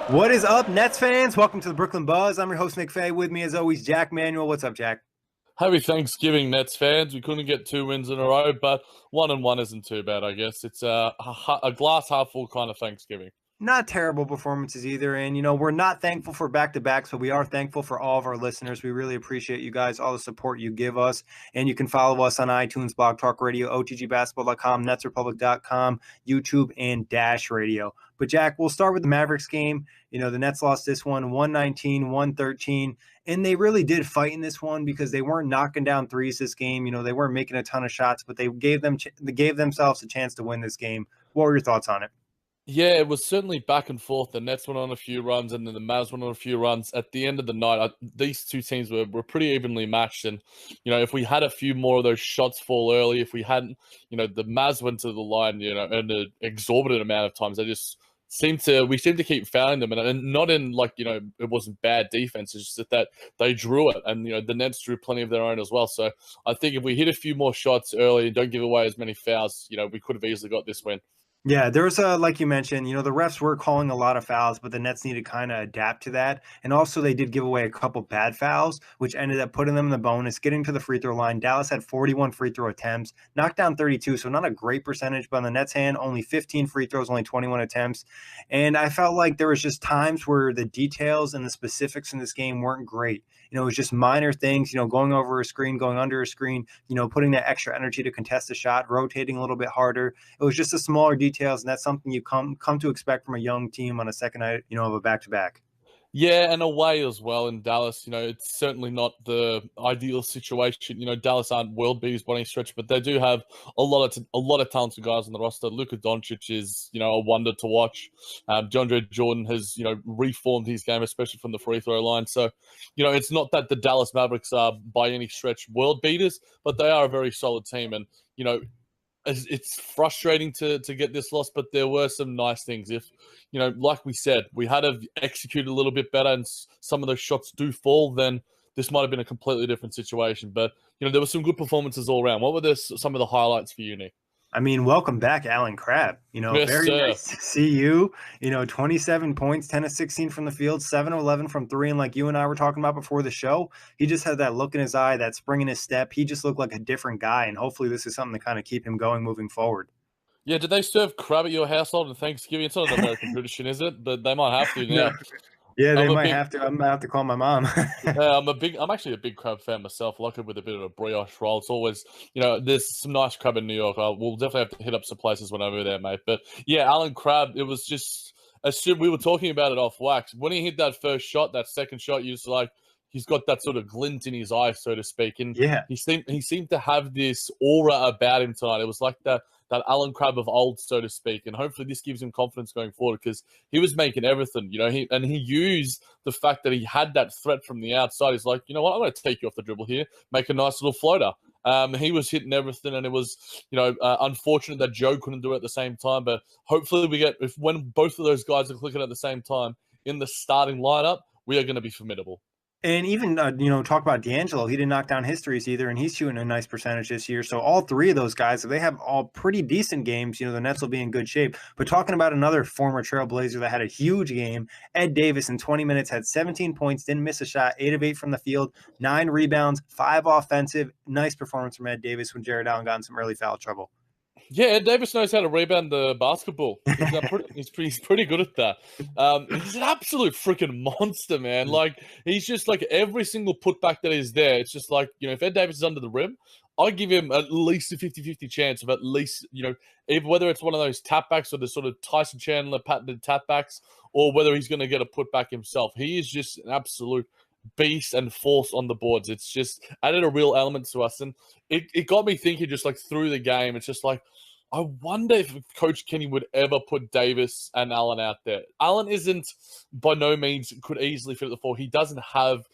What is up, Nets fans? Welcome to the Brooklyn Buzz. I'm your host, Nick Fay. With me, as always, Jac Manuell. What's up, Jac? Happy Thanksgiving, Nets fans. We couldn't get 2 wins in a row, but 1-1 isn't too bad, I guess. It's a glass half full kind of Thanksgiving. Not terrible performances either. And, we're not thankful for back-to-backs, but we are thankful for all of our listeners. We really appreciate you guys, all the support you give us. And you can follow us on iTunes, Blog Talk Radio, OTGBasketball.com, NetsRepublic.com, YouTube, and Dash Radio. But, Jac, we'll start with the Mavericks game. The Nets lost this one 119, 113. And they really did fight in this one because they weren't knocking down threes this game. They weren't making a ton of shots, but they gave themselves a chance to win this game. What were your thoughts on it? Yeah, it was certainly back and forth. The Nets went on a few runs, and then the Mavs went on a few runs. At the end of the night, these two teams were pretty evenly matched. And, if we had a few more of those shots fall early, if we hadn't, the Mavs went to the line, an exorbitant amount of times. We seem to keep fouling them, and not in it wasn't bad defense. It's just that they drew it, and the Nets drew plenty of their own as well. So I think if we hit a few more shots early and don't give away as many fouls, we could have easily got this win. Yeah, there's like you mentioned, the refs were calling a lot of fouls, but the Nets need to kind of adapt to that. And also they did give away a couple bad fouls, which ended up putting them in the bonus, getting to the free throw line. Dallas had 41 free throw attempts, knocked down 32, so not a great percentage, but on the Nets' hand, only 15 free throws, only 21 attempts. And I felt like there was just times where the details and the specifics in this game weren't great. It was just minor things, going over a screen, going under a screen, putting that extra energy to contest a shot, rotating a little bit harder. It was just a smaller details, and that's something you come to expect from a young team on a second night, of a back-to-back. Yeah, and away as well in Dallas. It's certainly not the ideal situation. Dallas aren't world beaters by any stretch, but they do have a lot of talented guys on the roster. Luka Doncic is, a wonder to watch. DeAndre Jordan has, reformed his game, especially from the free throw line. So, it's not that the Dallas Mavericks are by any stretch world beaters, but they are a very solid team. And, it's frustrating to get this loss, but there were some nice things. If, like we said, we had to execute a little bit better and some of those shots do fall, then this might have been a completely different situation. But, there were some good performances all around. What were some of the highlights for you, Nick? I mean, welcome back, Alan Crabbe. Yes, Very sir. nice to see you. 27 points, 10 of 16 from the field, 7 of 11 from three. And like you and I were talking about before the show, he just had that look in his eye, that spring in his step. He just looked like a different guy. And hopefully this is something to kind of keep him going moving forward. Yeah, did they serve crab at your household on Thanksgiving? It's not an American tradition, is it? But they might have to now. No. Yeah, they might have to. I'm gonna have to call my mom. Yeah, I'm actually a big crab fan myself. I like it with a bit of a brioche roll. It's always, there's some nice crab in New York. We'll definitely have to hit up some places when I'm over there, mate. But yeah, Alan Crabbe, it was just, as soon we were talking about it off wax, when he hit that first shot, that second shot, you just like, he's got that sort of glint in his eye, so to speak. And Yeah. he seemed to have this aura about him tonight. It was like that Alan Crabbe of old, so to speak. And hopefully this gives him confidence going forward because he was making everything, he used the fact that he had that threat from the outside. He's like, you know what, I'm going to take you off the dribble here, make a nice little floater. He was hitting everything, and it was, unfortunate that Joe couldn't do it at the same time. But hopefully when both of those guys are clicking at the same time in the starting lineup, we are going to be formidable. And even, talk about D'Angelo. He didn't knock down his threes either, and he's shooting a nice percentage this year. So all three of those guys, if they have all pretty decent games, the Nets will be in good shape. But talking about another former Trailblazer that had a huge game, Ed Davis in 20 minutes had 17 points, didn't miss a shot, 8 of 8 from the field, 9 rebounds, 5 offensive. Nice performance from Ed Davis when Jarrett Allen got in some early foul trouble. Yeah, Ed Davis knows how to rebound the basketball. He's pretty good at that. He's an absolute freaking monster, man. Like, he's just like every single putback that is there. It's just like, if Ed Davis is under the rim, I give him at least a 50-50 chance of at least, even whether it's one of those tapbacks or the sort of Tyson Chandler patented tapbacks, or whether he's going to get a putback himself. He is just an absolute beast and force on the boards. It's just added a real element to us. And it got me thinking just like through the game. It's just like, I wonder if Coach Kenny would ever put Davis and Allen out there. Allen isn't by no means could easily fit at the floor. He doesn't have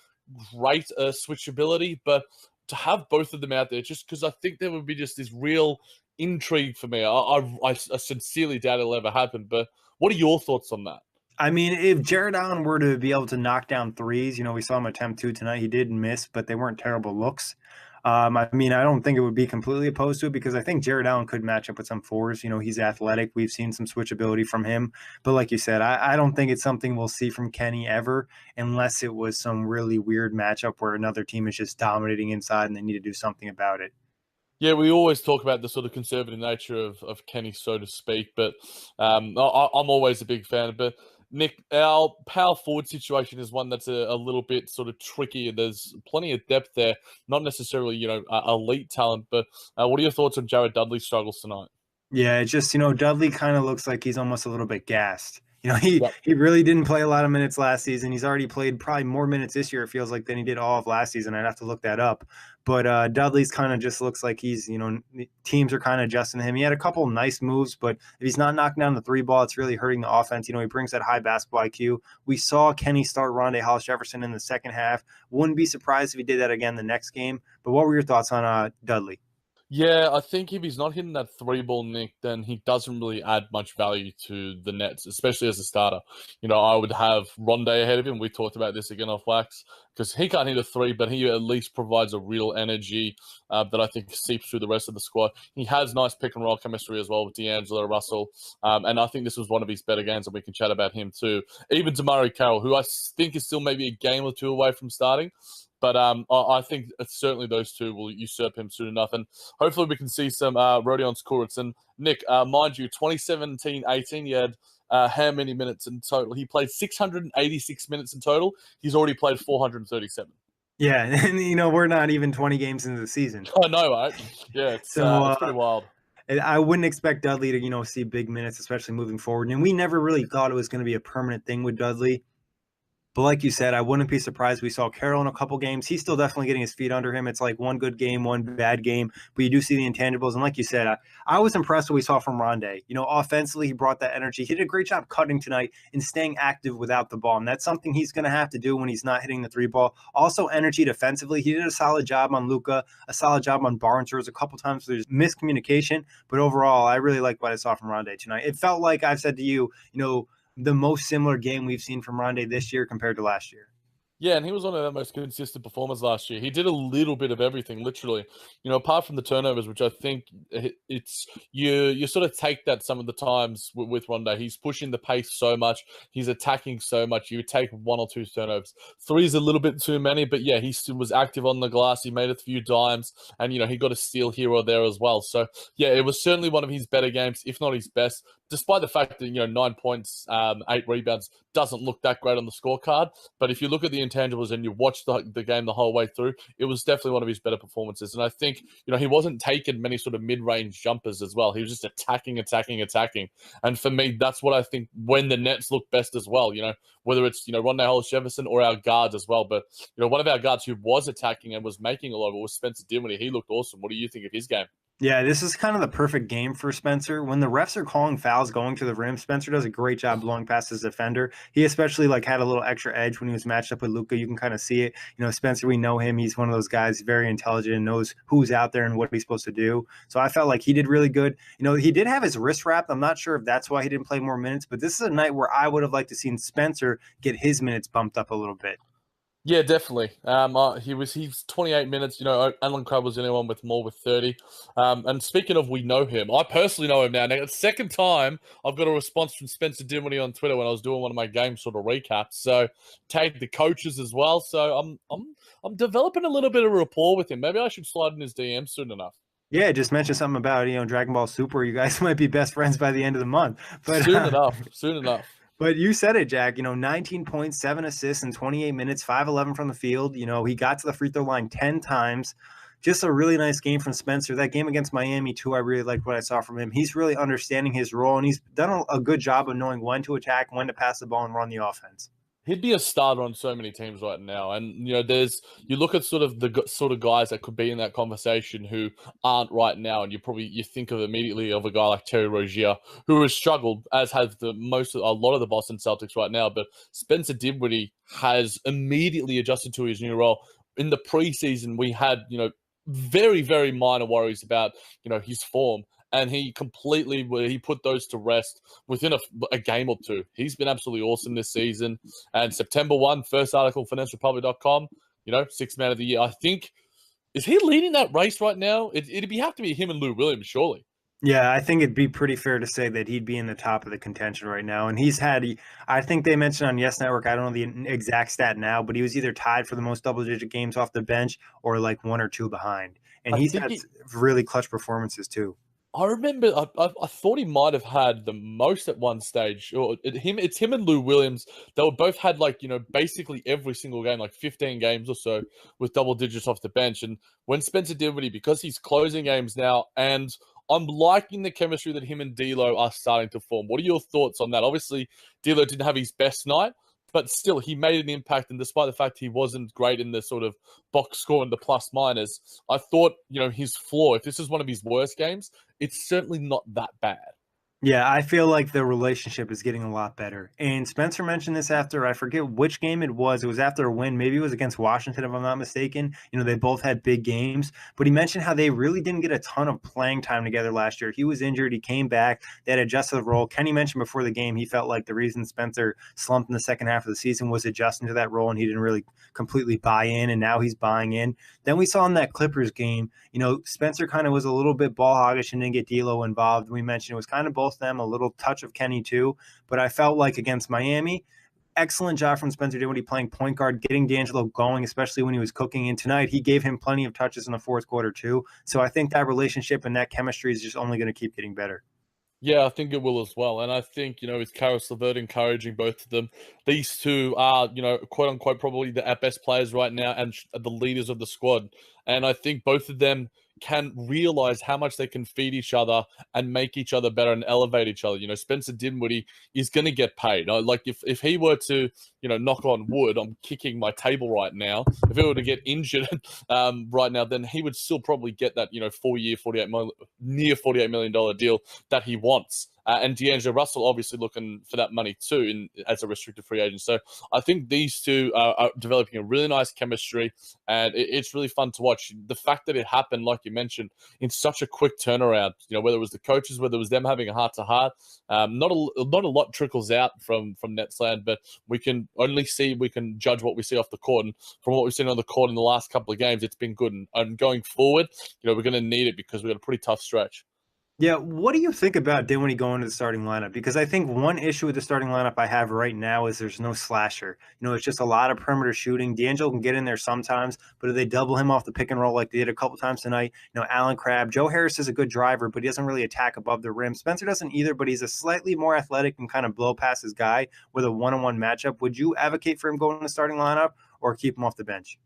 great switchability, but to have both of them out there, just because I think there would be just this real intrigue for me. I sincerely doubt it'll ever happen. But what are your thoughts on that? I mean, if Jarrett Allen were to be able to knock down threes, we saw him attempt 2 tonight. He did miss, but they weren't terrible looks. I mean, I don't think it would be completely opposed to it because I think Jarrett Allen could match up with some fours. He's athletic. We've seen some switchability from him. But like you said, I don't think it's something we'll see from Kenny ever unless it was some really weird matchup where another team is just dominating inside and they need to do something about it. Yeah, we always talk about the sort of conservative nature of Kenny, so to speak, but I'm always a big fan. But Nick, our power forward situation is one that's a little bit sort of tricky. There's plenty of depth there, not necessarily, elite talent, but what are your thoughts on Jared Dudley's struggles tonight? Yeah, it's just, Dudley kind of looks like he's almost a little bit gassed. He Yep. he really didn't play a lot of minutes last season. He's already played probably more minutes this year, it feels like, than he did all of last season. I'd have to look that up. But Dudley's kind of just looks like he's, teams are kind of adjusting to him. He had a couple nice moves, but if he's not knocking down the three ball, it's really hurting the offense. He brings that high basketball IQ. We saw Kenny start Rondé Hollis-Jefferson in the second half. Wouldn't be surprised if he did that again the next game. But what were your thoughts on Dudley? Yeah, I think if he's not hitting that three ball, Nick, then he doesn't really add much value to the Nets, especially as a starter. I would have Rondé ahead of him. We talked about this again off wax because he can't hit a three, but he at least provides a real energy that I think seeps through the rest of the squad. He has nice pick and roll chemistry as well with D'Angelo Russell, and I think this was one of his better games, and we can chat about him too. Even Damari Carroll, who I think is still maybe a game or two away from starting. But I think certainly those two will usurp him soon enough. And hopefully we can see some Rodion Kurutz. And Nick, mind you, 2017-18, he had how many minutes in total? He played 686 minutes in total. He's already played 437. Yeah, and we're not even 20 games into the season. I know, right? Yeah, it's pretty wild. I wouldn't expect Dudley to, see big minutes, especially moving forward. And we never really thought it was going to be a permanent thing with Dudley. But like you said, I wouldn't be surprised we saw Carroll in a couple games. He's still definitely getting his feet under him. It's like one good game, one bad game. But you do see the intangibles. And like you said, I was impressed what we saw from Rondé. Offensively, he brought that energy. He did a great job cutting tonight and staying active without the ball. And that's something he's going to have to do when he's not hitting the three ball. Also, energy defensively. He did a solid job on Luka, a solid job on Barnes. There was a couple times there's miscommunication. But overall, I really like what I saw from Rondé tonight. It felt like I've said to you, the most similar game we've seen from Rondé this year compared to last year. Yeah, and he was one of the most consistent performers last year. He did a little bit of everything, literally. Apart from the turnovers, which I think it's you sort of take that some of the times with Rondé. He's pushing the pace so much. He's attacking so much. You take one or two turnovers. Three is a little bit too many, but yeah, he was active on the glass. He made a few dimes, and he got a steal here or there as well. So yeah, it was certainly one of his better games, if not his best. Despite the fact that 9 points, 8 rebounds doesn't look that great on the scorecard, but if you look at the intangibles and you watch the game the whole way through, it was definitely one of his better performances. And I think he wasn't taking many sort of mid-range jumpers as well. He was just attacking. And for me, that's what I think when the Nets look best as well. Whether it's Rondé Hollis-Jefferson or our guards as well. But one of our guards who was attacking and was making a lot of it was Spencer Dinwiddie. He looked awesome. What do you think of his game? Yeah, this is kind of the perfect game for Spencer. When the refs are calling fouls going to the rim, Spencer does a great job blowing past his defender. He especially had a little extra edge when he was matched up with Luka. You can kind of see it. Spencer, we know him. He's one of those guys, very intelligent and knows who's out there and what he's supposed to do. So I felt like he did really good. He did have his wrist wrapped. I'm not sure if that's why he didn't play more minutes, but this is a night where I would have liked to seen Spencer get his minutes bumped up a little bit. Yeah, definitely. He's 28 minutes. Alan Crabbe was the only one with more with 30. And speaking of, we know him. I personally know him now. Now, the second time I've got a response from Spencer Dinwiddie on Twitter when I was doing one of my game sort of recaps. So tagged the coaches as well. So I'm developing a little bit of rapport with him. Maybe I should slide in his DM soon enough. Yeah, just mention something about Dragon Ball Super. You guys might be best friends by the end of the month. But soon enough. But you said it, Jack. 19 points, 7 assists in 28 minutes, 5-11 from the field. He got to the free throw line 10 times. Just a really nice game from Spencer. That game against Miami, too, I really liked what I saw from him. He's really understanding his role, and he's done a good job of knowing when to attack, when to pass the ball, and run the offense. He'd be a starter on so many teams right now. And, you look at sort of the sort of guys that could be in that conversation who aren't right now. And you think of immediately of a guy like Terry Rozier, who has struggled, as has a lot of the Boston Celtics right now. But Spencer Dinwiddie has immediately adjusted to his new role. In the preseason, we had, very, very minor worries about, his form. And he put those to rest within a game or two. He's been absolutely awesome this season. And September 1, first article, financerepublic.com, 6th man of the year. I think Is he leading that race right now? It'd have to be him and Lou Williams, surely. Yeah, I think it'd be pretty fair to say that he'd be in the top of the contention right now. And I think they mentioned on Yes Network, I don't know the exact stat now, but he was either tied for the most double digit games off the bench or like one or two behind. And I he's think had really clutch performances too. I remember I thought he might have had the most at one stage. Or it's him and Lou Williams. They were both had like, basically every single game, like 15 games or so with double digits off the bench. And when Spencer Dinwiddie, because he's closing games now, and I'm liking the chemistry that him and D'Lo are starting to form. What are your thoughts on that? Obviously, D'Lo didn't have his best night, but still, he made an impact. And despite the fact he wasn't great in the sort of box score and the plus minus, I thought, his floor, if this is one of his worst games, it's certainly not that bad. Yeah, I feel like the relationship is getting a lot better. And Spencer mentioned this after, I forget which game it was. It was after a win. Maybe it was against Washington, if I'm not mistaken. They both had big games. But he mentioned how they really didn't get a ton of playing time together last year. He was injured. He came back. They had adjusted the role. Kenny mentioned before the game he felt like the reason Spencer slumped in the second half of the season was adjusting to that role, and he didn't really completely buy in, and now he's buying in. Then we saw in that Clippers game, Spencer kind of was a little bit ball hoggish and didn't get D'Lo involved. We mentioned it was kind of both them, a little touch of Kenny too, but I felt like against Miami, excellent job from Spencer Dinwiddie playing point guard, getting D'Angelo going, especially when he was cooking. And tonight, he gave him plenty of touches in the fourth quarter too. So I think that relationship and that chemistry is just only going to keep getting better. Yeah, I think it will as well. And I think, with Caris LeVert encouraging both of them, these two are, quote unquote, probably our best players right now and the leaders of the squad. And I think both of them can realize how much they can feed each other and make each other better and elevate each other. Spencer Dinwiddie is going to get paid. Like if he were to, knock on wood, I'm kicking my table right now. If he were to get injured right now, then he would still probably get that, 4-year, near $48 million deal that he wants. And D'Angelo Russell obviously looking for that money too as a restricted free agent. So I think these two are developing a really nice chemistry, and it's really fun to watch. The fact that it happened, like you mentioned, in such a quick turnaround, whether it was the coaches, whether it was them having a heart-to-heart, not a lot trickles out from Netsland, but we can judge what we see off the court. And from what we've seen on the court in the last couple of games, it's been good. And going forward, we're going to need it because we've got a pretty tough stretch. Yeah, what do you think about Dinwiddie going to the starting lineup? Because I think one issue with the starting lineup I have right now is there's no slasher. It's just a lot of perimeter shooting. D'Angelo can get in there sometimes, but if they double him off the pick and roll like they did a couple times tonight, Allen Crabbe, Joe Harris is a good driver, but he doesn't really attack above the rim. Spencer doesn't either, but he's a slightly more athletic and kind of blow past his guy with a one-on-one matchup. Would you advocate for him going to the starting lineup or keep him off the bench?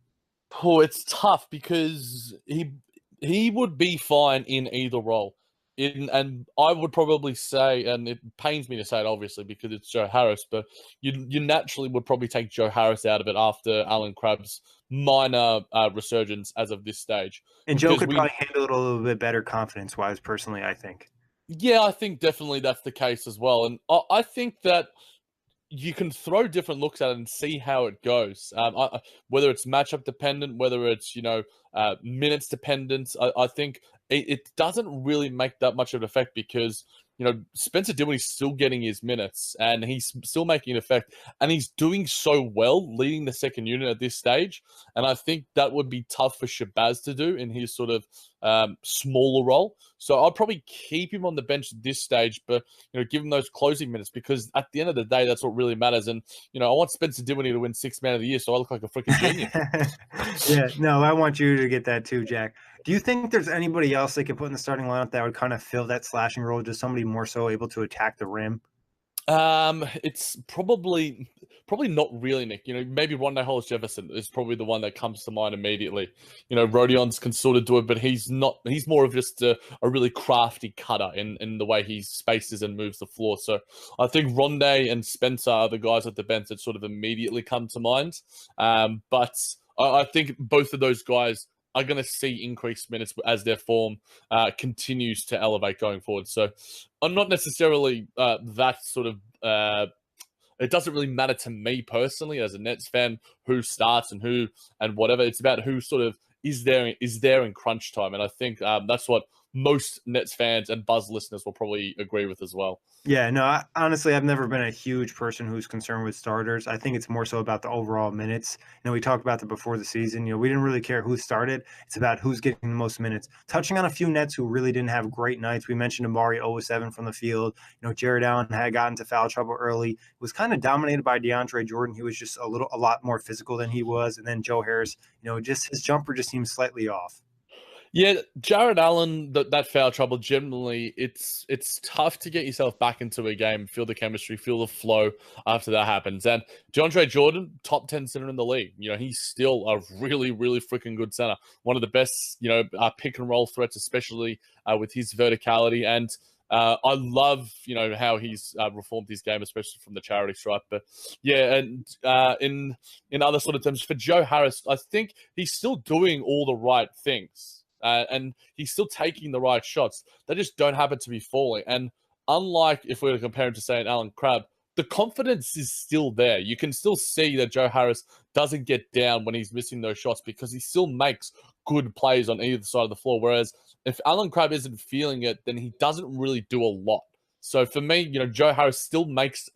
Oh, it's tough because he would be fine in either role. And I would probably say, and it pains me to say it obviously because it's Joe Harris, but you naturally would probably take Joe Harris out of it after Allen Crabbe's minor resurgence as of this stage. And Joe could probably handle it a little bit better confidence-wise, personally, I think. Yeah, I think definitely that's the case as well. And I think that you can throw different looks at it and see how it goes. Whether it's matchup dependent, whether it's, minutes dependent, I think it doesn't really make that much of an effect because, Spencer Dinwiddie's still getting his minutes and he's still making an effect and he's doing so well leading the second unit at this stage. And I think that would be tough for Shabazz to do in his sort of smaller role. So I'll probably keep him on the bench at this stage, but, give him those closing minutes because at the end of the day, that's what really matters. And, I want Spencer Dinwiddie to win Sixth Man of the Year, so I look like a freaking genius. Yeah, no, I want you to get that too, Jack. Do you think there's anybody else they could put in the starting lineup that would kind of fill that slashing role, just somebody more so able to attack the rim? It's probably not really, Nick. Maybe Rondé Hollis-Jefferson is probably the one that comes to mind immediately. Rodion's can sort of do it, but he's not. He's more of just a really crafty cutter in the way he spaces and moves the floor. So I think Rondé and Spencer are the guys at the bench that sort of immediately come to mind. But I think both of those guys are going to see increased minutes as their form continues to elevate going forward. So I'm not necessarily that sort of it doesn't really matter to me personally as a Nets fan who starts and whatever. It's about who sort of is there in crunch time. And I think that's what most Nets fans and Buzz listeners will probably agree with as well. Yeah, no, honestly, I've never been a huge person who's concerned with starters. I think it's more so about the overall minutes. We talked about that before the season. We didn't really care who started. It's about who's getting the most minutes. Touching on a few Nets who really didn't have great nights. We mentioned Amari 0-7 from the field. Jarrett Allen had gotten into foul trouble early. Was kind of dominated by DeAndre Jordan. He was just a lot more physical than he was. And then Joe Harris, just his jumper just seems slightly off. Yeah, Jarrett Allen, that foul trouble, generally, it's tough to get yourself back into a game, feel the chemistry, feel the flow after that happens. And DeAndre Jordan, top 10 center in the league. He's still a really, really freaking good center. One of the best, pick and roll threats, especially with his verticality. And I love, how he's reformed his game, especially from the charity stripe. But yeah, and in other sort of terms, for Joe Harris, I think he's still doing all the right things. And he's still taking the right shots. They just don't happen to be falling. And unlike if we were to compare him to, say, an Alan Crabbe, the confidence is still there. You can still see that Joe Harris doesn't get down when he's missing those shots because he still makes good plays on either side of the floor. Whereas if Alan Crabbe isn't feeling it, then he doesn't really do a lot. So for me, Joe Harris still makes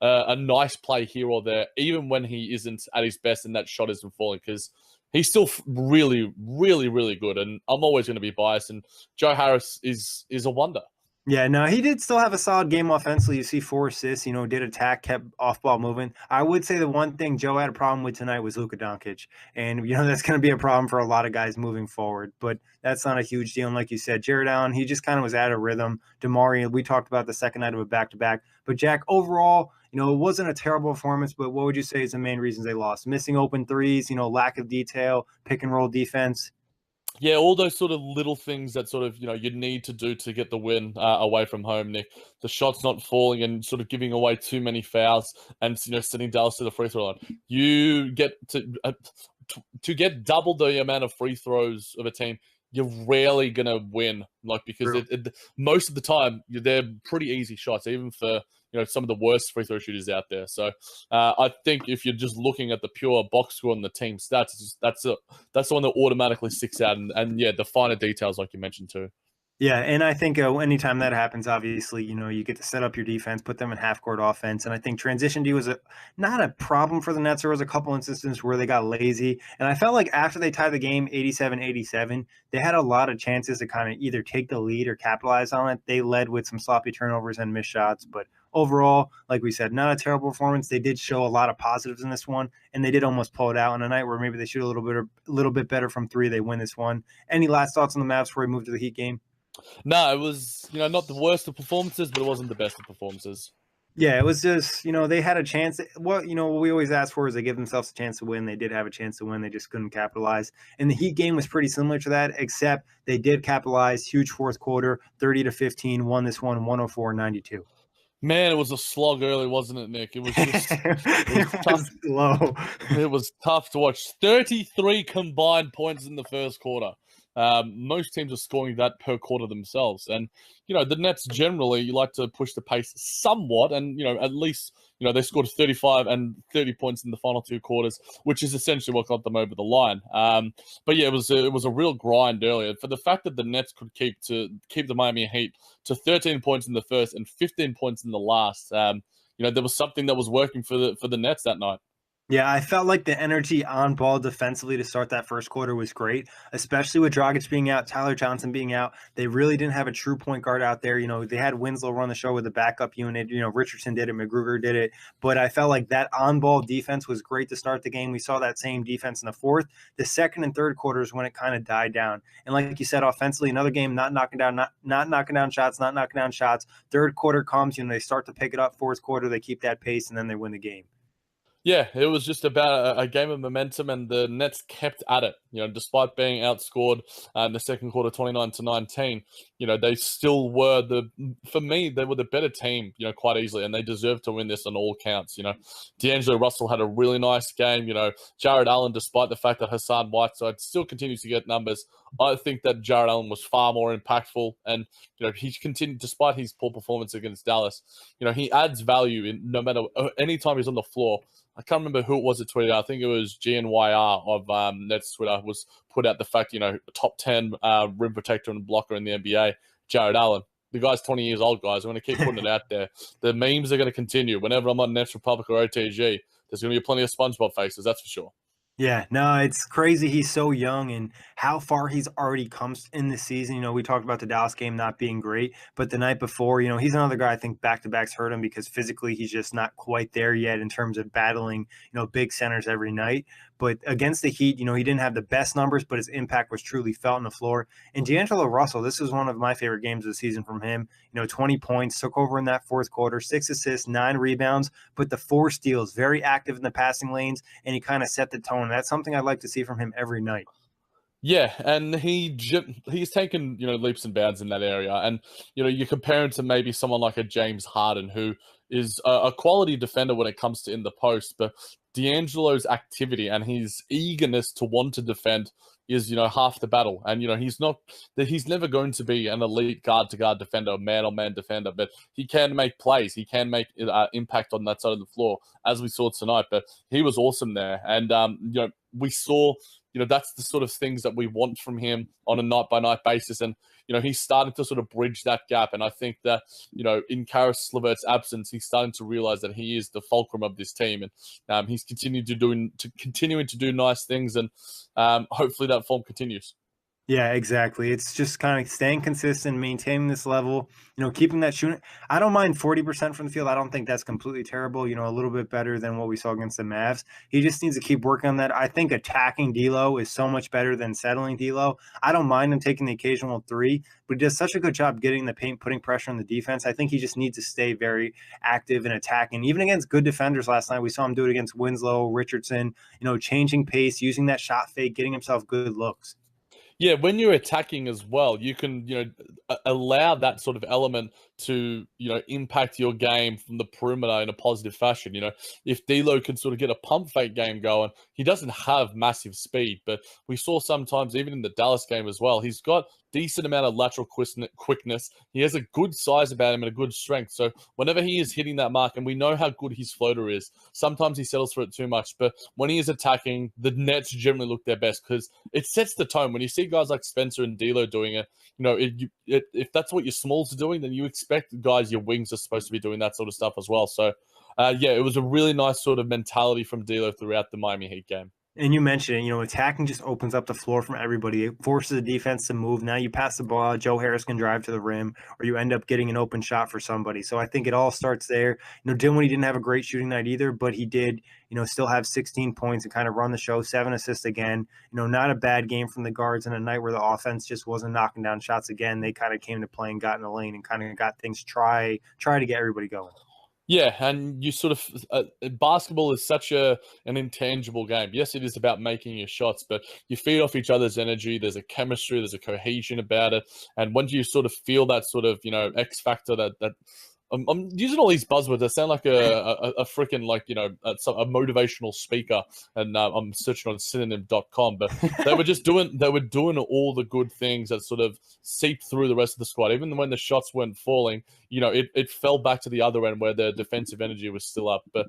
a nice play here or there, even when he isn't at his best and that shot isn't falling, because he's still really, really, really good. And I'm always going to be biased. And Joe Harris is a wonder. Yeah, no, he did still have a solid game offensively. You see 4 assists, did attack, kept off-ball moving. I would say the one thing Joe had a problem with tonight was Luka Doncic. And, that's going to be a problem for a lot of guys moving forward. But that's not a huge deal. And like you said, Jarrett Allen, he just kind of was out of rhythm. DeMari, we talked about the second night of a back-to-back. But, Jack, overall, it wasn't a terrible performance, but what would you say is the main reasons they lost? Missing open threes, lack of detail, pick-and-roll defense? Yeah, all those sort of little things that sort of, you need to do to get the win away from home, Nick. The shots not falling and sort of giving away too many fouls and, sending Dallas to the free throw line. You get to get double the amount of free throws of a team, you're rarely going to win. Because most of the time, they're pretty easy shots, even for, some of the worst free throw shooters out there. So I think if you're just looking at the pure box score and the team stats, that's the one that automatically sticks out. And yeah, the finer details, like you mentioned too. Yeah, and I think anytime that happens, obviously, you get to set up your defense, put them in half-court offense, and I think transition D was not a problem for the Nets. There was a couple instances where they got lazy, and I felt like after they tied the game 87-87, they had a lot of chances to kind of either take the lead or capitalize on it. They led with some sloppy turnovers and missed shots, but overall, like we said, not a terrible performance. They did show a lot of positives in this one, and they did almost pull it out on a night where maybe they shoot a little bit better from three. They win this one. Any last thoughts on the Mavs before we move to the Heat game? No, it was, not the worst of performances, but it wasn't the best of performances. Yeah, it was just, they had a chance. What we always ask for is they give themselves a chance to win. They did have a chance to win. They just couldn't capitalize. And the Heat game was pretty similar to that, except they did capitalize. Huge fourth quarter, 30-15, won this one, 104-92. Man, it was a slog early, wasn't it, Nick? It was just it was tough. Slow. It was tough to watch. 33 combined points in the first quarter. Most teams are scoring that per quarter themselves. And, the Nets generally, you like to push the pace somewhat. And, at least, they scored 35 and 30 points in the final 2 quarters, which is essentially what got them over the line. But yeah, it was a real grind earlier. For the fact that the Nets could keep the Miami Heat to 13 points in the first and 15 points in the last, there was something that was working for the Nets that night. Yeah, I felt like the energy on ball defensively to start that first quarter was great, especially with Dragic being out, Tyler Johnson being out. They really didn't have a true point guard out there. They had Winslow run the show with the backup unit. Richardson did it, McGruger did it. But I felt like that on-ball defense was great to start the game. We saw that same defense in the fourth. The second and third quarters when it kind of died down. And like you said, offensively, another game not knocking down shots. Third quarter comes, they start to pick it up. Fourth quarter, they keep that pace, and then they win the game. Yeah, it was just about a game of momentum, and the Nets kept at it. Despite being outscored in the second quarter, 29-19, they still were for me, they were the better team, quite easily, and they deserved to win this on all counts. D'Angelo Russell had a really nice game. Jarrett Allen, despite the fact that Hassan Whiteside still continues to get numbers, I think that Jarrett Allen was far more impactful, and he's continued despite his poor performance against Dallas. He adds value in no matter anytime he's on the floor. I can't remember who it was that tweeted. I think it was GNYR of Nets Twitter was put out the fact top 10 rim protector and blocker in the NBA, Jarrett Allen. The guy's 20 years old, guys. I'm going to keep putting it out there. The memes are going to continue. Whenever I'm on Nets Republic or OTG, there's going to be plenty of SpongeBob faces, that's for sure. Yeah, no, it's crazy. He's so young and how far he's already come in this season. We talked about the Dallas game not being great, but the night before, he's another guy I think back-to-backs hurt him because physically he's just not quite there yet in terms of battling, big centers every night. But against the Heat, he didn't have the best numbers, but his impact was truly felt on the floor. And D'Angelo Russell, this was one of my favorite games of the season from him. 20 points, took over in that fourth quarter, 6 assists, 9 rebounds, but the 4 steals, very active in the passing lanes, and he kind of set the tone. That's something I'd like to see from him every night. Yeah, and he's taken leaps and bounds in that area, and you compare him to maybe someone like a James Harden, who is a quality defender when it comes to in the post, but D'Angelo's activity and his eagerness to want to defend is half the battle, and he's never going to be an elite guard to guard defender, man on man defender, but he can make plays, he can make impact on that side of the floor, as we saw tonight. But he was awesome there, and we saw. That's the sort of things that we want from him on a night-by-night basis. And, he's starting to sort of bridge that gap. And I think that, in Caris LeVert's absence, he's starting to realize that he is the fulcrum of this team. And he's continuing to do nice things. And hopefully that form continues. Yeah, exactly. It's just kind of staying consistent, maintaining this level, keeping that shooting. I don't mind 40% from the field. I don't think that's completely terrible, a little bit better than what we saw against the Mavs. He just needs to keep working on that. I think attacking D'Lo is so much better than settling D'Lo. I don't mind him taking the occasional 3, but he does such a good job getting the paint, putting pressure on the defense. I think he just needs to stay very active and attacking. Even against good defenders last night, we saw him do it against Winslow, Richardson, changing pace, using that shot fake, getting himself good looks. Yeah, when you're attacking as well, you can, allow that sort of element to, impact your game from the perimeter in a positive fashion. If D'Lo can sort of get a pump fake game going, he doesn't have massive speed, but we saw sometimes even in the Dallas game as well, he's got decent amount of lateral quickness. He has a good size about him and a good strength. So whenever he is hitting that mark, and we know how good his floater is, sometimes he settles for it too much. But when he is attacking, the Nets generally look their best because it sets the tone. When you see guys like Spencer and D'Lo doing it, if that's what your smalls are doing, then you expect guys your wings are supposed to be doing that sort of stuff as well. So, it was a really nice sort of mentality from D'Lo throughout the Miami Heat game. And you mentioned it, attacking just opens up the floor from everybody. It forces the defense to move. Now you pass the ball, Joe Harris can drive to the rim, or you end up getting an open shot for somebody. So I think it all starts there. Dinwiddie didn't have a great shooting night either, but he did, still have 16 points and kind of run the show, 7 assists again. Not a bad game from the guards in a night where the offense just wasn't knocking down shots again. They kind of came to play and got in the lane and kind of got things try to get everybody going. Yeah, and you sort of basketball is such an intangible game. Yes, it is about making your shots, but you feed off each other's energy. There's a chemistry, there's a cohesion about it, and once you sort of feel that sort of X factor that I'm using all these buzzwords. I sound like a freaking a motivational speaker, and I'm searching on synonym.com. But they were doing all the good things that sort of seeped through the rest of the squad. Even when the shots weren't falling, it fell back to the other end where the defensive energy was still up. But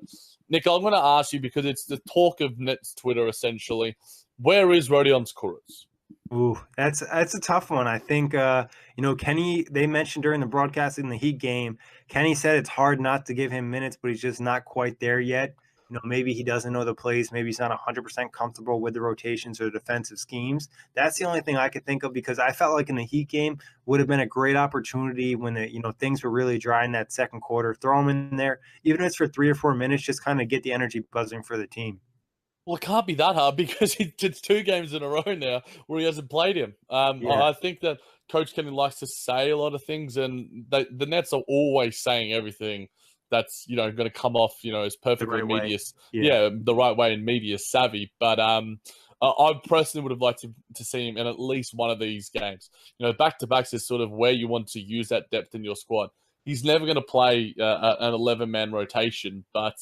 Nick, I'm going to ask you because it's the talk of Nets Twitter essentially. Where is Rodion Kurutz? Ooh, that's a tough one. I think, Kenny, they mentioned during the broadcast in the Heat game, Kenny said it's hard not to give him minutes, but he's just not quite there yet. Maybe he doesn't know the plays. Maybe he's not 100% comfortable with the rotations or the defensive schemes. That's the only thing I could think of because I felt like in the Heat game would have been a great opportunity when things were really dry in that second quarter. Throw him in there, even if it's for 3 or 4 minutes, just kind of get the energy buzzing for the team. Well, it can't be that hard because it's 2 games in a row now where he hasn't played him. I think that Coach Kenny likes to say a lot of things, and the Nets are always saying everything that's going to come off as perfectly the right way and media savvy. But I personally would have liked to see him in at least one of these games. Back-to-backs is sort of where you want to use that depth in your squad. He's never going to play an 11-man rotation, but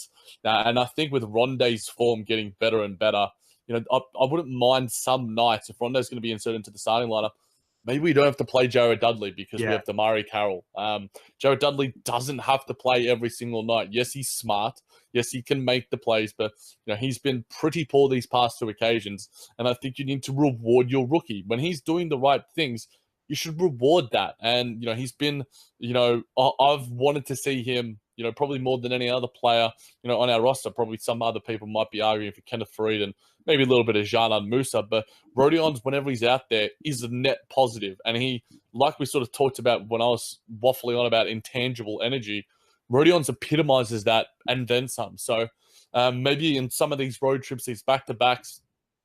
and I think with Rondé's form getting better and better, I wouldn't mind some nights if Rondo's going to be inserted into the starting lineup. Maybe we don't have to play Jarrett Dudley because we have Damari Carroll. Jarrett Dudley doesn't have to play every single night. Yes, he's smart. Yes, he can make the plays, but he's been pretty poor these past 2 occasions. And I think you need to reward your rookie. When he's doing the right things, you should reward that. And, he's been, I've wanted to see him, probably more than any other player, on our roster. Probably some other people might be arguing for Kenneth Faried and maybe a little bit of Janan Musa, but Rodion's, whenever he's out there, is a net positive. And he, like we sort of talked about when I was waffling on about intangible energy, Rodion's epitomizes that and then some. So maybe in some of these road trips, these back-to-backs,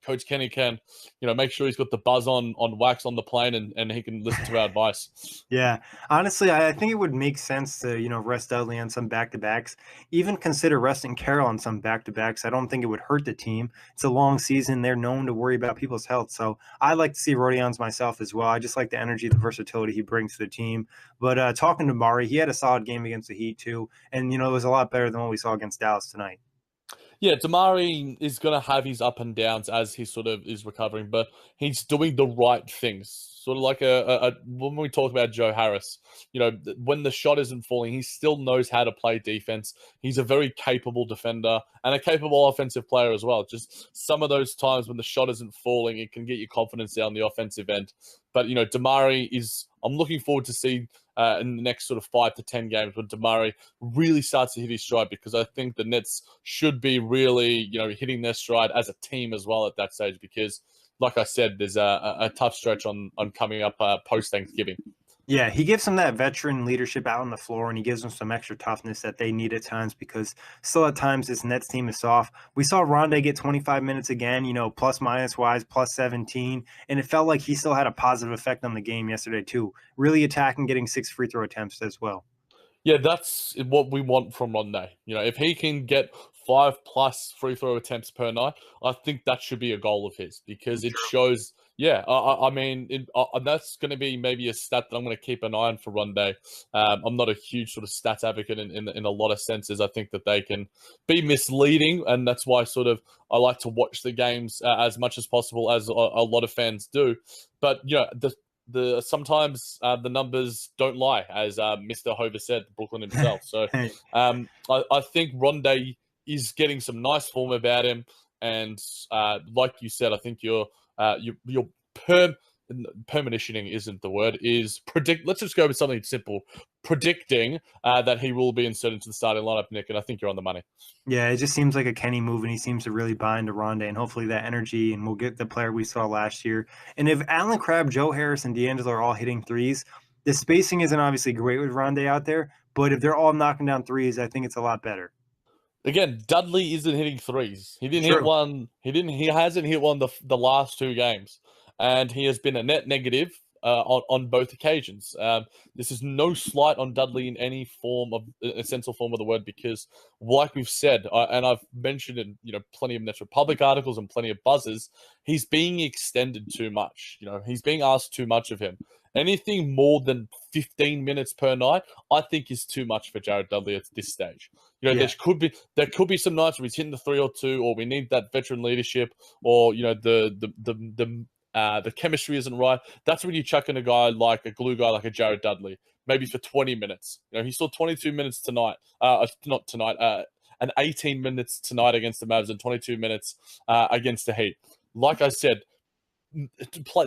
Coach Kenny can, make sure he's got the buzz on wax on the plane and he can listen to our advice. Yeah, honestly, I think it would make sense to, rest Dudley on some back-to-backs, even consider resting Carroll on some back-to-backs. I don't think it would hurt the team. It's a long season. They're known to worry about people's health. So I like to see Rodion's myself as well. I just like the energy, the versatility he brings to the team. But talking to Mari, he had a solid game against the Heat too. And, it was a lot better than what we saw against Dallas tonight. Yeah, Damari is going to have his up and downs as he sort of is recovering, but he's doing the right things. Sort of like when we talk about Joe Harris, when the shot isn't falling, he still knows how to play defense. He's a very capable defender and a capable offensive player as well. Just some of those times when the shot isn't falling, it can get your confidence down the offensive end. But, Damari I'm looking forward to see in the next sort of 5 to 10 games when Damari really starts to hit his stride, because I think the Nets should be really, hitting their stride as a team as well at that stage, because like I said, there's a tough stretch on coming up post-Thanksgiving. Yeah, he gives them that veteran leadership out on the floor, and he gives them some extra toughness that they need at times, because still at times this Nets team is soft. We saw Rondé get 25 minutes again, plus minus wise, plus 17, and it felt like he still had a positive effect on the game yesterday too. Really attacking, getting 6 free throw attempts as well. Yeah, that's what we want from Rondé. if he can get 5+ free throw attempts per night, I think that should be a goal of his, because it shows. Yeah, I mean, that's going to be maybe a stat that I'm going to keep an eye on for Rondé. I'm not a huge sort of stats advocate in a lot of senses. I think that they can be misleading, and that's why sort of I like to watch the games as much as possible, as a lot of fans do. But sometimes the numbers don't lie, as Mr. Hover said, Brooklyn himself. So I think Rondé is getting some nice form about him, and like you said, I think your premonitioning isn't the word, is predict. Let's just go with something simple. Predicting that he will be inserted into the starting lineup, Nick, and I think you're on the money. Yeah, it just seems like a Kenny move, and he seems to really buy into Rondé, and hopefully that energy, and we'll get the player we saw last year. And if Allen, Crabbe, Joe Harris, and D'Angelo are all hitting threes, the spacing isn't obviously great with Rondé out there, but if they're all knocking down threes, I think it's a lot better. Again, Dudley isn't hitting threes. He didn't hit one. He hasn't hit one the last 2 games, and he has been a net negative on both occasions. This is no slight on Dudley in any form of essential form of the word, because, like we've said, and I've mentioned in plenty of Nets Republic articles and plenty of buzzers, he's being extended too much. He's being asked too much of him. Anything more than 15 minutes per night, I think, is too much for Jarrett Dudley at this stage. There could be some nights where he's hitting the 3 or 2, or we need that veteran leadership, or the chemistry isn't right. That's when you chuck in a guy like a glue guy like a Jarrett Dudley, maybe for 20 minutes. He saw 22 minutes tonight. Not tonight. And 18 minutes tonight against the Mavs, and 22 minutes against the Heat. Like I said,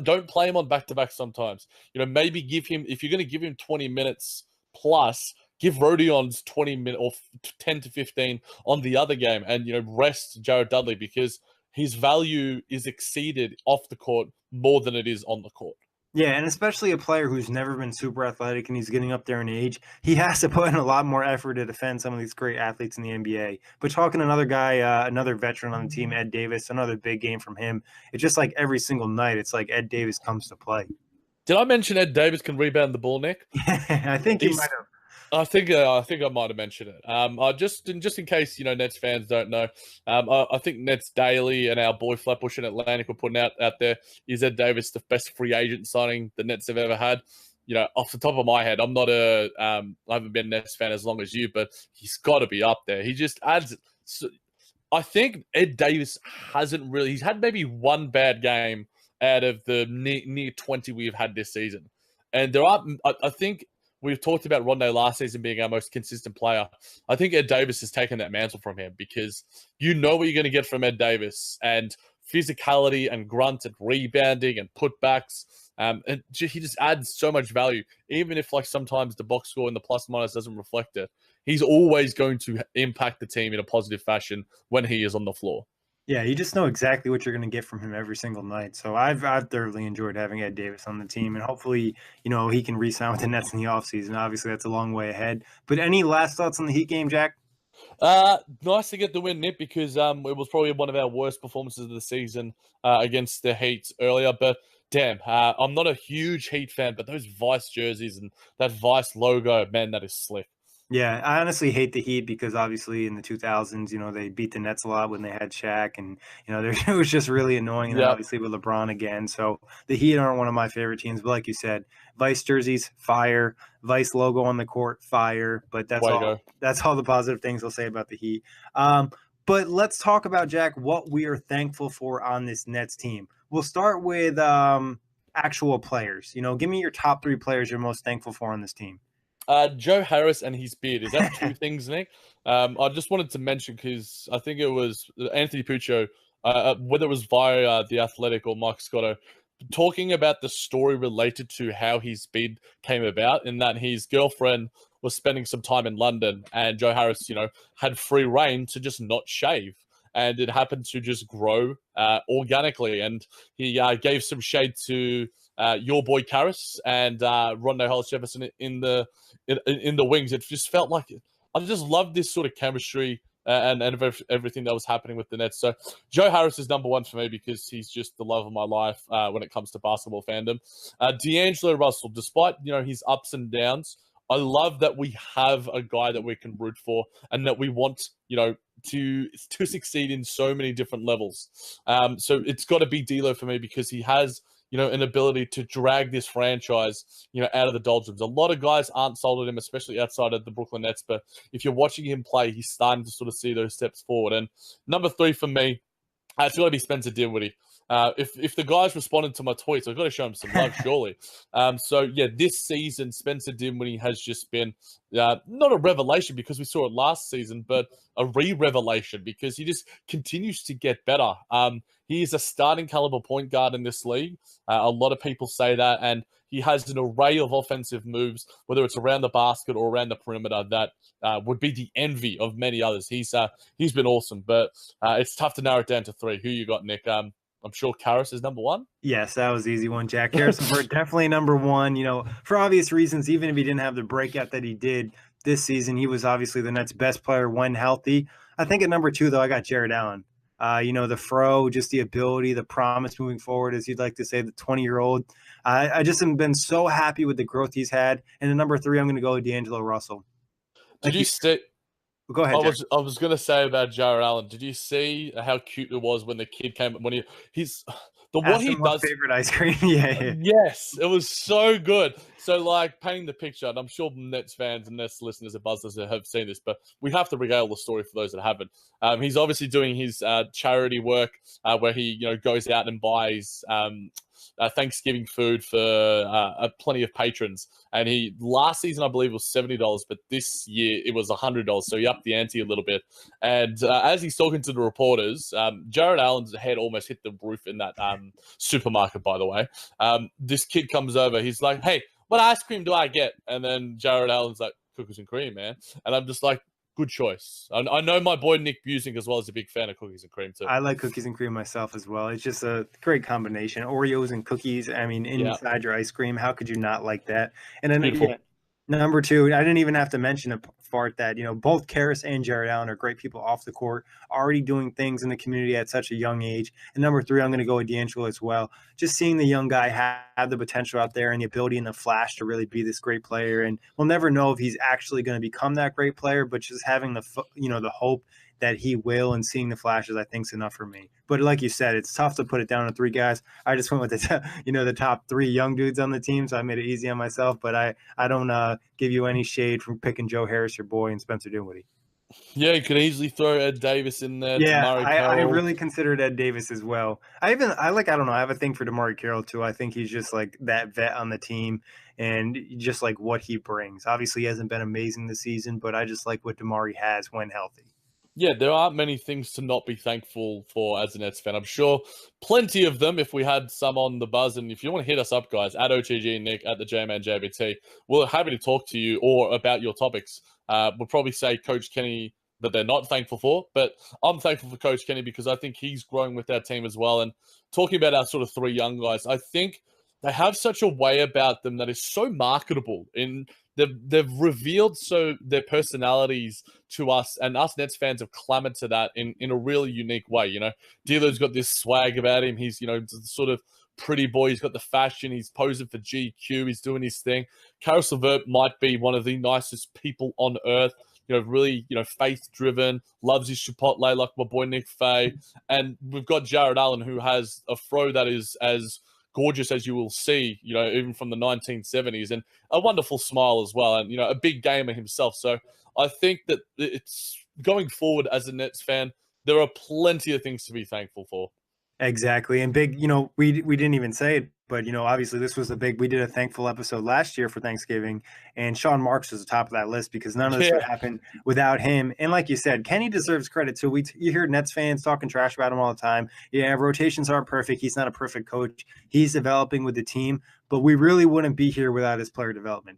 don't play him on back-to-back sometimes. Maybe give him, if you're going to give him 20 minutes plus, give Rodion's 20 minutes or 10 to 15 on the other game, and rest Jarrett Dudley, because his value is exceeded off the court more than it is on the court. Yeah, and especially a player who's never been super athletic and he's getting up there in age, he has to put in a lot more effort to defend some of these great athletes in the NBA. But talking to another guy, another veteran on the team, Ed Davis, another big game from him. It's just like every single night, it's like Ed Davis comes to play. Did I mention Ed Davis can rebound the ball, Nick? I think you might have. I think I might have mentioned it. Just in case Nets fans don't know, I think Nets Daily and our boy Flatbush and Atlantic were putting out there, is Ed Davis the best free agent signing the Nets have ever had? Off the top of my head, I'm not I haven't been a Nets fan as long as you, but he's got to be up there. He just adds I think Ed Davis hasn't really. He's had maybe one bad game out of the near 20 we've had this season. And there are, I think we've talked about Rondo last season being our most consistent player. I think Ed Davis has taken that mantle from him because you know what you're going to get from Ed Davis, and physicality and grunt and rebounding and putbacks. And he just adds so much value, even if like sometimes the box score and the plus minus doesn't reflect it. He's always going to impact the team in a positive fashion when he is on the floor. Yeah, you just know exactly what you're going to get from him every single night. So I've thoroughly enjoyed having Ed Davis on the team, and hopefully, he can re-sign with the Nets in the offseason. Obviously, that's a long way ahead. But any last thoughts on the Heat game, Jack? Nice to get the win, Nick, because it was probably one of our worst performances of the season against the Heat earlier. But damn, I'm not a huge Heat fan, but those Vice jerseys and that Vice logo, man, that is slick. Yeah, I honestly hate the Heat because obviously in the 2000s, they beat the Nets a lot when they had Shaq, and it was just really annoying. And then obviously with LeBron again, so the Heat aren't one of my favorite teams. But like you said, Vice jerseys, fire. Vice logo on the court, fire. But that's all. That's all the positive things I'll say about the Heat. But let's talk about, Jack, what we are thankful for on this Nets team. We'll start with actual players. Give me your top 3 players you're most thankful for on this team. Joe Harris and his beard. Is that 2 things, Nick? I just wanted to mention because I think it was Anthony Puccio, whether it was via The Athletic or Mike Scotto, talking about the story related to how his beard came about, in that his girlfriend was spending some time in London and Joe Harris, had free reign to just not shave. And it happened to just grow organically. And he gave some shade to your boy Karras and Rondo Hollis Jefferson in the wings. It just felt like I just loved this sort of chemistry and everything that was happening with the Nets. So Joe Harris is number 1 for me because he's just the love of my life when it comes to basketball fandom. D'Angelo Russell, despite his ups and downs, I love that we have a guy that we can root for and that we want to succeed in so many different levels. So it's got to be D'Lo for me because he has an ability to drag this franchise, out of the doldrums. A lot of guys aren't sold at him, especially outside of the Brooklyn Nets. But if you're watching him play, he's starting to sort of see those steps forward. And number 3 for me, it's got to be Spencer Dinwiddie. If the guys responded to my tweets, I've got to show him some love, surely. So yeah, this season, Spencer Dinwiddie has just been not a revelation because we saw it last season, but a re-revelation because he just continues to get better. He is a starting caliber point guard in this league. A lot of people say that, and he has an array of offensive moves, whether it's around the basket or around the perimeter, that would be the envy of many others. He's been awesome, but it's tough to narrow it down to 3. Who you got, Nick? I'm sure Karras is number 1. Yes, that was an easy one, Jack. Harrison Bird, definitely number 1. For obvious reasons, even if he didn't have the breakout that he did this season, he was obviously the Nets' best player when healthy. I think at number 2, though, I got Jarrett Allen. The fro, just the ability, the promise moving forward, as you'd like to say, the 20-year-old. I just have been so happy with the growth he's had. And at number 3, I'm going to go with D'Angelo Russell. Did you say? Go ahead. I was going to say about Jarrett Allen. Did you see how cute it was when the kid came? When he's the what he does. Favorite ice cream. Yeah. Yes, it was so good. So like painting the picture, and I'm sure Nets fans and Nets listeners and buzzers have seen this, but we have to regale the story for those that haven't. He's obviously doing his charity work where he goes out and buys Thanksgiving food for plenty of patrons. And he last season I believe was $70, but this year it was $100. So he upped the ante a little bit. And as he's talking to the reporters, Jarrett Allen's head almost hit the roof in that supermarket. By the way, this kid comes over. He's like, "Hey, what ice cream do I get?" And then Jarrett Allen's like, "Cookies and cream, man." And I'm just like, good choice. I know my boy Nick Busing as well is a big fan of cookies and cream too. I like cookies and cream myself as well. It's just a great combination. Oreos and cookies. I mean, inside your ice cream. How could you not like that? And then number 2, I didn't even have to mention a part that, both Karras and Jarrett Allen are great people off the court, already doing things in the community at such a young age. And number 3, I'm going to go with D'Angelo as well. Just seeing the young guy have the potential out there and the ability and the flash to really be this great player. And we'll never know if he's actually going to become that great player, but just having the hope that he will and seeing the flashes, I think is enough for me. But like you said, it's tough to put it down to 3 guys. I just went with the top 3 young dudes on the team, so I made it easy on myself. But I don't give you any shade from picking Joe Harris, your boy, and Spencer Dinwiddie. Yeah, you could easily throw Ed Davis in there, Yeah, Damari I Carroll. really considered Ed Davis as well. I don't know, I have a thing for Damari Carroll too. I think he's just like that vet on the team and just like what he brings. Obviously, he hasn't been amazing this season, but I just like what Damari has when healthy. Yeah, there aren't many things to not be thankful for as a Nets fan. I'm sure plenty of them if we had some on the buzz. And if you want to hit us up, guys, at OTG and Nick, at the J-Man JBT, we're happy to talk to you or about your topics. We'll probably say Coach Kenny that they're not thankful for, but I'm thankful for Coach Kenny because I think he's growing with our team as well. And talking about our sort of three young guys, I think they have such a way about them that is so marketable. They've revealed so their personalities to us, and us Nets fans have clamored to that in a really unique way. You know, D'Lo's got this swag about him. He's, you know, sort of pretty boy. He's got the fashion. He's posing for GQ. He's doing his thing. Caris LeVert might be one of the nicest people on earth. You know, really, you know, faith-driven, loves his Chipotle like my boy Nick Fay. And we've got Jarrett Allen, who has a fro that is as gorgeous as you will see, you know, even from the 1970s, and a wonderful smile as well, and, you know, a big gamer himself. So I think that it's going forward as a Nets fan, there are plenty of things to be thankful for. Exactly. And big, you know, we didn't even say it, but you know, obviously this was we did a thankful episode last year for Thanksgiving, and Sean Marks was the top of that list because none of this would happen without him. And like you said, Kenny deserves credit too. You hear Nets fans talking trash about him all the time. Yeah, rotations aren't perfect. He's not a perfect coach. He's developing with the team, but we really wouldn't be here without his player development.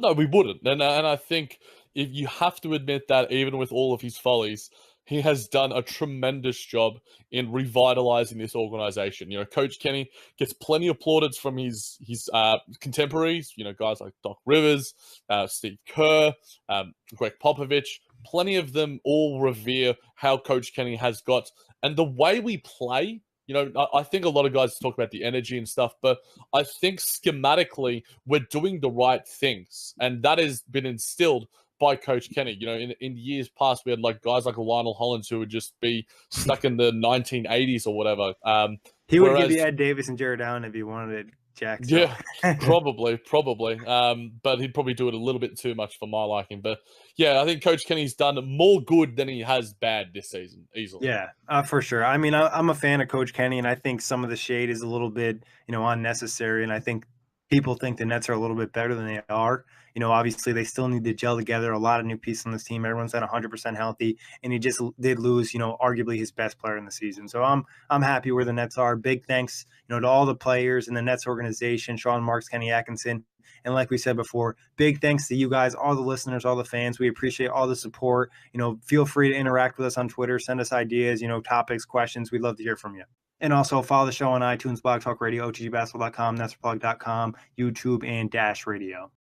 No, we wouldn't. And I think if you have to admit that even with all of his follies, he has done a tremendous job in revitalizing this organization. You know, Coach Kenny gets plenty of plaudits from his contemporaries, you know, guys like Doc Rivers, Steve Kerr, Greg Popovich. Plenty of them all revere how Coach Kenny has got. And the way we play, you know, I think a lot of guys talk about the energy and stuff, but I think schematically we're doing the right things. And that has been instilled by Coach Kenny. You know, in years past, we had like guys like Lionel Hollins who would just be stuck in the 1980s or whatever. He would give you Ed Davis and Jarrett Allen if he wanted it, Jack. So. Yeah, probably. But he'd probably do it a little bit too much for my liking. But yeah, I think Coach Kenny's done more good than he has bad this season, easily. Yeah, for sure. I mean, I'm a fan of Coach Kenny, and I think some of the shade is a little bit, you know, unnecessary. And I think people think the Nets are a little bit better than they are. You know, obviously they still need to gel together. A lot of new pieces on this team. Everyone's at 100% healthy, and he just did lose, you know, arguably his best player in the season. So I'm happy where the Nets are. Big thanks, you know, to all the players in the Nets organization, Sean Marks, Kenny Atkinson. And like we said before, big thanks to you guys, all the listeners, all the fans. We appreciate all the support. You know, feel free to interact with us on Twitter, send us ideas, you know, topics, questions. We'd love to hear from you. And also follow the show on iTunes, Blog Talk Radio, OTGBasketball.com, NetsReplug.com, YouTube, and Dash Radio.